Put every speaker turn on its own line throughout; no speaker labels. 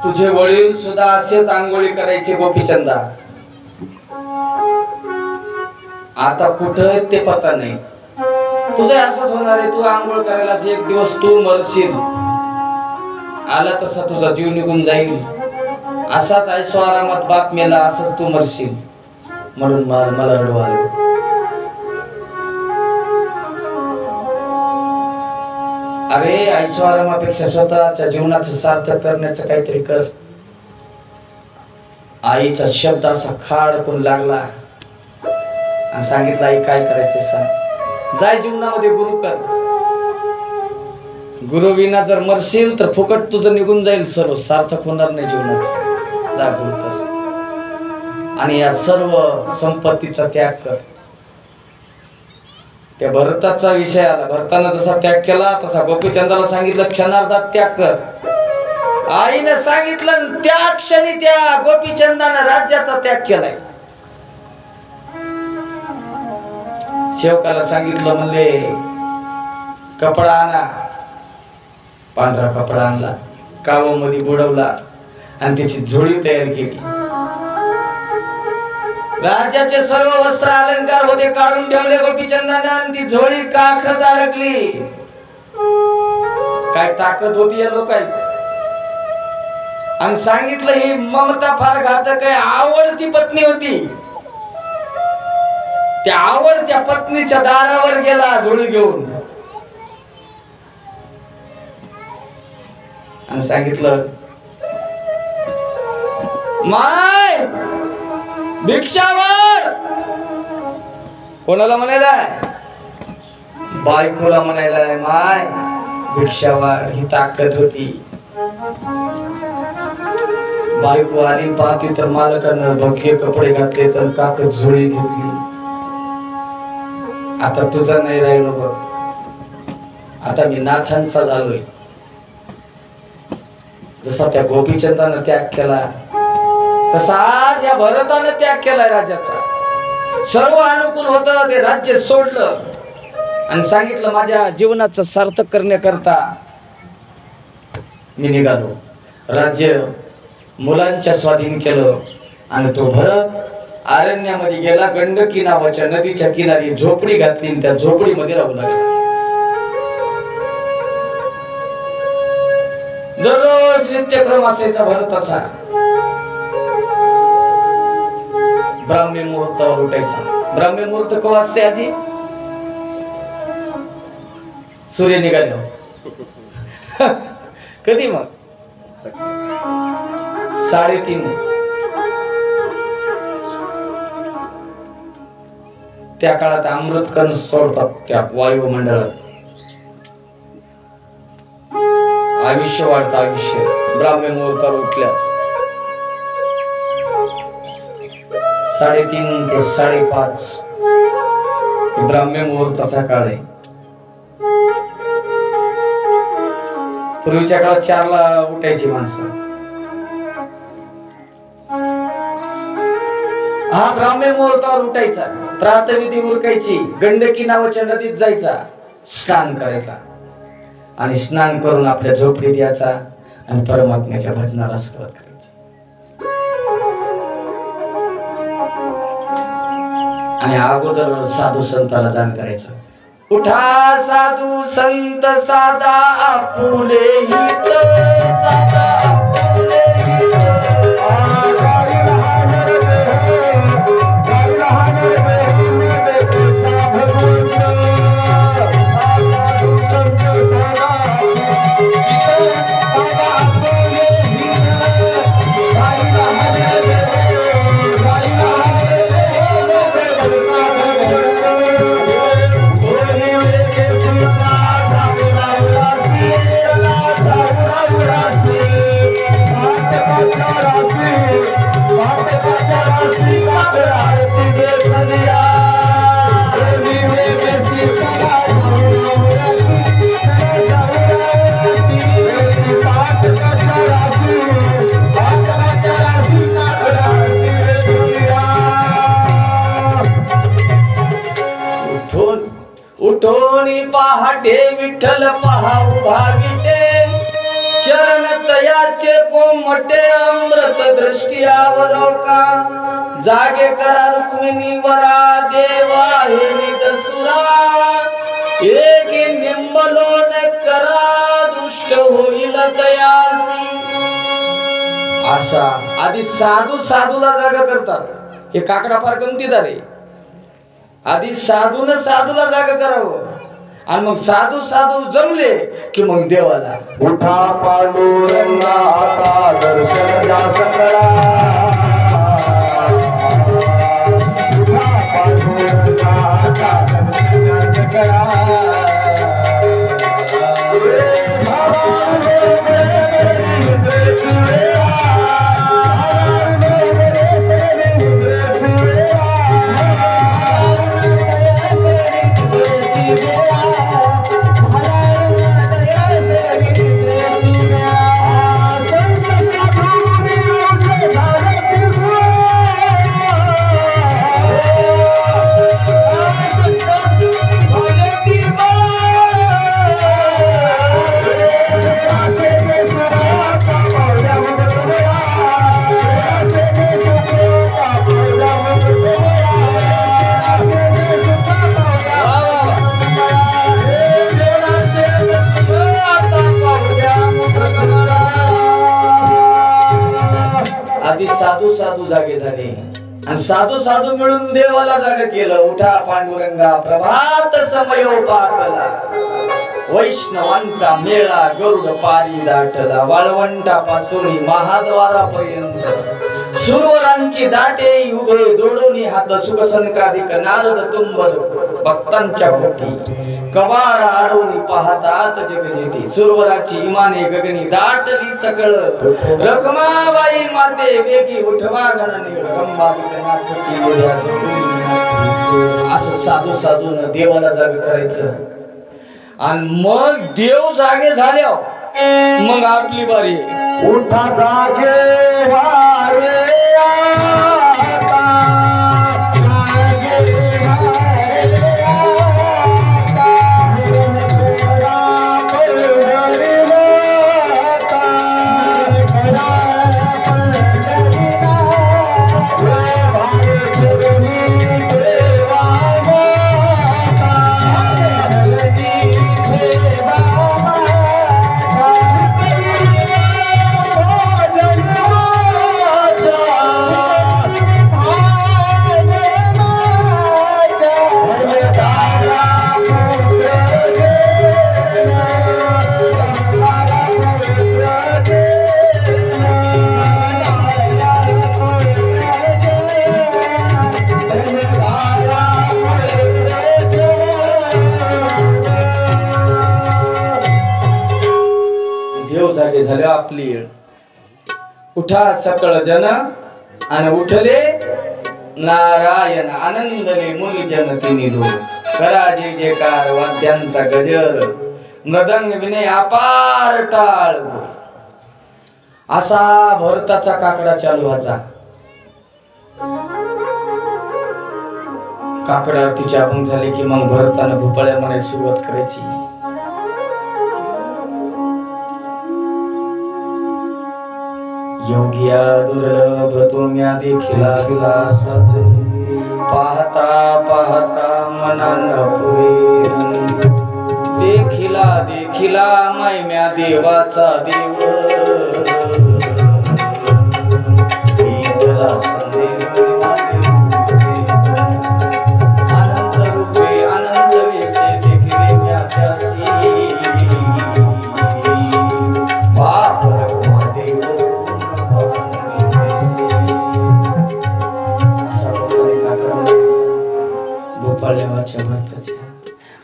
तुझे वडील सुद्धा असेच आंघोळी करायचे गोपीचंदा. आता कुठं ते पता नाही. तुझं असंच होणार आहे. तू आंघोळ करायला एक दिवस तू मरशील. आला तसा तुझा जीव निघून जाईल. असाच ऐशो आरामात बाप मेला असंच तू मरशील. म्हणून मला रडू आलं. अरे ऐशो आरामापेक्षा स्वतःच्या जीवनाचं सार्थक करण्याचं काहीतरी कर. आईचा शब्द असा खाडकून लागला आणि सांगितलं, आई काय करायचं सांग. जाय जीवनामध्ये गुरु कर. गुरु विना जर मरशील तर फुकट तुझं निघून जाईल. सर्व सार्थक होणार नाही जीवनाचं. जा गुरु कर आणि या सर्व संपत्तीचा त्याग कर. त्या भरताचा विषय आला. भरतानं जसा त्याग केला तसा गोपीचंदाला सांगितलं क्षणार्धात त्याग कर. आईनं सांगितलं त्या क्षणी त्या गोपीचंदानं राज्याचा त्याग केलाय. सेवकाला सांगितलं, म्हणले कपडा आणा. पांढरा कपडा आणला, कावामध्ये बुडवला आणि त्याची झोळी तयार केली. राजाचे सर्व वस्त्र अलंकार होते काढून ठेवले गोपीचंदाने आणि ती झोळी काखत अडकली. काय ताकद होती या लोकांची. आणि सांगितलं ही ममता फार घातक आहे. आवडती पत्नी होती. त्या आवडत्या पत्नीच्या दारावर गेला झोळी घेऊन आणि सांगितलं, माय भिक्षावर. कोणाला म्हणायलाय? बायकोला म्हणायलाय, माय भिक्षावर. ही ताकद होती. बायको आली पाहती तर मालकानं भगवे कपडे घातले तर काकत झोळी घेतली. आता तुझा नाही राहिलो बघ. आता मी नाथांचा झालोय. जसा त्या गोपीचंदानं त्याग केला तसा आज या भरतानं त्याग केलाय राजाचा. सर्व अनुकूल होतं ते राज्य सोडलं आणि सांगितलं माझ्या जीवनाचं सार्थक करण्याकरता मी निघालो. राज्य मुलांच्या स्वाधीन केलं आणि तो भरत अरण्यामध्ये गेला. गंडकी नावाच्या नदीच्या किनारी झोपडी घातली आणि त्या झोपडीमध्ये राहू लागला. दररोज नित्यक्रम असायचा भरताचा. ब्राह्मी मुहूर्तावर उठायचा. ब्राह्मी मुहूर्त केव्हा असते आजी? सूर्य निघाल्यावर. कधी मग? 3:30. त्या काळात अमृत कण सोडतात त्या वायुमंडळात. आयुष्य वाढतं. आयुष्य ब्राह्मी मुहूर्तावर उठल्या 3:30 ते 5:30 ब्राह्मी मुहूर्ताचा काळ आहे. पूर्वीच्या काळात 4ला उठायची माणसं. हा ब्राह्मी मुहूर्तावर उठायचा. प्रातःविधी उरकायची. गंडकी नावाच्या नदीत जायचा. स्नान करायचा आणि स्नान करून आपल्या झोपडीत यायचा आणि परमात्म्याच्या भजनाला सुरुवात करायची. आणि अगोदर साधू संताला जाण करायचं. उठा साधू संत साधा आपुले हित. साधा आपुले उठोनी पहाटे विठ्ठल पहा उभा विटे. चरण तयाचे कोमटे अमृत दृष्टी अवलोका जागे करा रुक्मिणी वरा देवा हे निदसुरा एक निंबलोन करा दृष्ट होईल दयासी. असा आधी साधूला जागा करतात. हे काकडा फार गमतीदार आहे. आधी साधूला जागा करावं आणि मग साधू जमले की मग देवाला
उठा पांडुरंगा आता दर्शन द्या सकळा. उठा पांडुरंगा आता दर्शन द्या सकळा.
साधू जागे झाले आणि साधू मिळून देवाला जाग केलं. उठा पांडुरंगा प्रभात समयोपाकला. वैष्णवांचा मेळा गरुड पारी दाटला. वाळवंटापासून महाद्वारापर्यंत सुरवरांची दाटे उभे जोडून हात सुख संकाधिक नारद तुंबर भक्तांच्या पोटी कवाड आडवून पाहतात जगजेठी. सुरवराची इमाने गगनी दाटली सकळ. रखमाबाई माते वेगी उठवा गणने रंबाधिक नाचती बोल्या जोडून. असं साधू न देवाला जाग करायचं आणि मग देव जागे झाल्यावर मग आपली बारी.
उठा जागे वारे आता जागे वारे आता
झाले आपली. उठा सकळ जन आणि उठले नारायण आनंदले मुनिजन तिनी लोक. करा जय जयकार वाद्यांचा गजर मृदंग विने अपार टाळ. असा भरताचा काकडा चालू व्हायचा. काकडा आरतीची अभंग झाले की मग भरतानं भोपाळ्या म्हणायला सुरुवात करायची. योगिया दुर्लभ तुम्या देखिला पाहता पाहता मनान पुरे. देखिला मैम्या देवाचा देव. आनंद रूपे आनंद वेशे देखिले म्या त्यासी.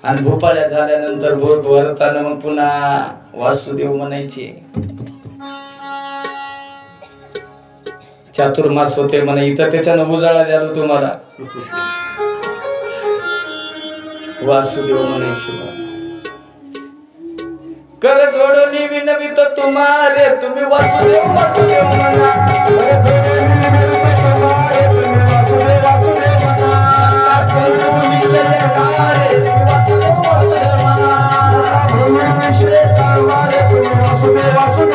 आणि भोपाळ्या झाल्यानंतर भरताना मग पुन्हा वासुदेव म्हणायचे. चातुर्मास होते म्हणे इथं त्याच्यानं उजाळा द्यालो तुम्हाला. वासुदेव म्हणायचे कर जोडून विनवित तुम्हारे तुम्ही वासुदेव वासुदेव म्हणा. वासुदेव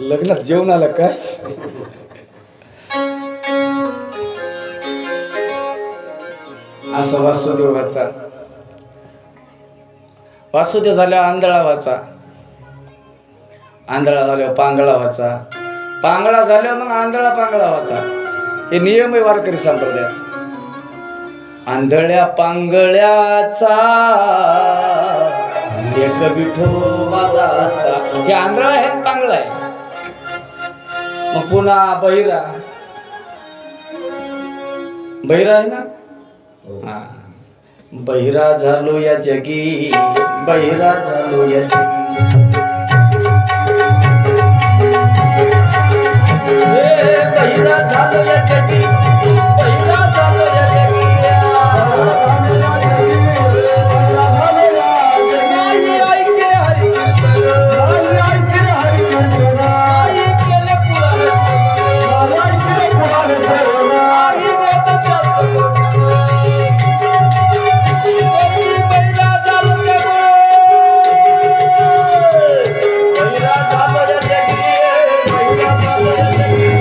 लग्नात जेवण आलं काय? असा वासुदेव व्हायचा. वासुदेव झाल्यावर आंधळा व्हायचा. आंधळा झाल्यावर पांगळा व्हायचा. पांगळा झाल्यावर मग आंधळा पांगळा व्हायचा. हे नियम आहे वारकरी संप्रदायात. आंधळ्या पांगळ्याचा एक विठोबा दाता. हे आंधळा आहे पांगळा आहे. मग पुन्हा बहिरा. बहिरा आहे ना. हा. बहिरा झालो या जगी, बहिरा झालो या जगी. बहिरा झालो या जगी, बहिरा झालो या जगी. नाही ऐकले हरी कीर्तन, नाही केले पुराण श्रवण, नाही वेदशास्त्र बहिरा झालो त्यामुळे. बहिरा झालो या जगी, बहिरा झालो या जगी.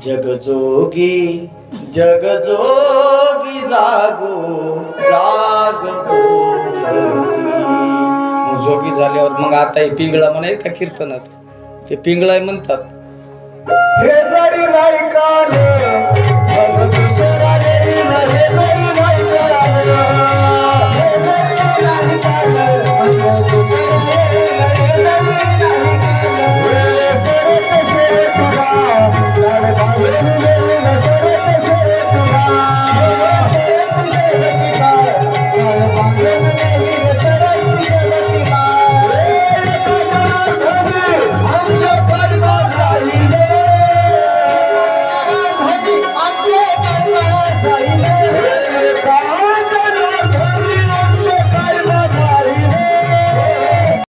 जगजोगी जगजोगी जागो जाग जोगी झाल्यावर मग आता हे पिंगळा म्हणाय का कीर्तनात. ते पिंगळा म्हणतात.
हे जरी नाही काले, मग दुसरा रे